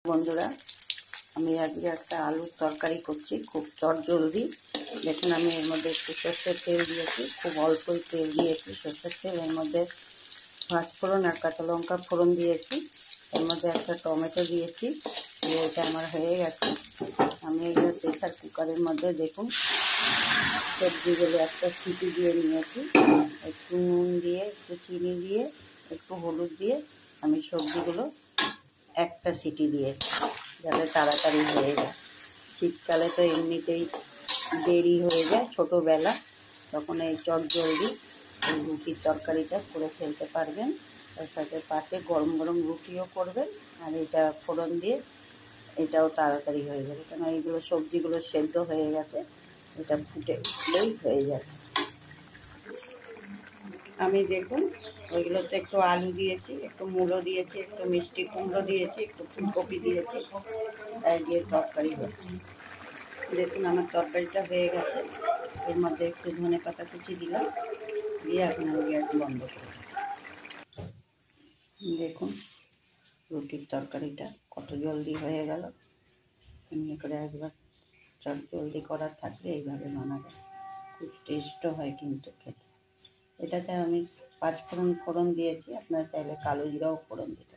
বন্ধুরা, আমি আজকে একটা আলুর তরকারি করছি, খুব চটজলদি। দেখুন, আমি এর মধ্যে একটু সর্ষের তেল দিয়েছি, খুব অল্পই তেল দিয়েছি সর্ষের তেল। এর মধ্যে পাঁচফোড়ন আর কাঁচা লঙ্কা ফোড়ন দিয়েছি, এর মধ্যে একটা টমেটো দিয়েছি। এটা আমার হয়ে গেছে। আমি এইটা প্রেসার কুকারের মধ্যে দেখুন সবজিগুলো একটা সিটি দিয়ে নিয়েছি। একটু নুন দিয়ে, একটু চিনি দিয়ে, একটু হলুদ দিয়ে আমি সবজিগুলো একটা সিটি দিয়েছি, যাতে তাড়াতাড়ি হয়ে যায়। শীতকালে তো এমনিতেই দেরি হয়ে যায়, ছোটোবেলা, তখন এই চটজলদি এই রুটির তরকারিটা করে ফেলতে পারবেন। তার সাথে পাশে গরম গরম রুটিও করবেন, আর এটা ফোড়ন দিয়ে এটাও তাড়াতাড়ি হয়ে যাবে, কেন এইগুলো সবজিগুলো সেদ্ধ হয়ে গেছে, এটা ফুটে উঠলেই হয়ে যাবে। আমি দেখুন ওইগুলোতে একটু আলু দিয়েছি, একটু মূলো দিয়েছি, একটু মিষ্টি কুমড়ো দিয়েছি, একটু ফুলকপি দিয়েছি, তাই দিয়ে তরকারি হচ্ছে। দেখুন আমার তরকারিটা হয়ে গেছে। এর মধ্যে একটু ধনেপাতা কুচি দিলাম, দিয়ে এখন আমি গ্যাস বন্ধ করে দেখুন রুটির তরকারিটা কত জলদি হয়ে গেল। এমনি করে একবার জলদি করার থাকলে এইভাবে বানাবে, খুব টেস্টও হয় কিন্তু খেতে। এটাতে আমি পাঁচফোড়ন দিয়েছি, আপনারা চাইলে কালো জিরাও ফোড়ন দিতে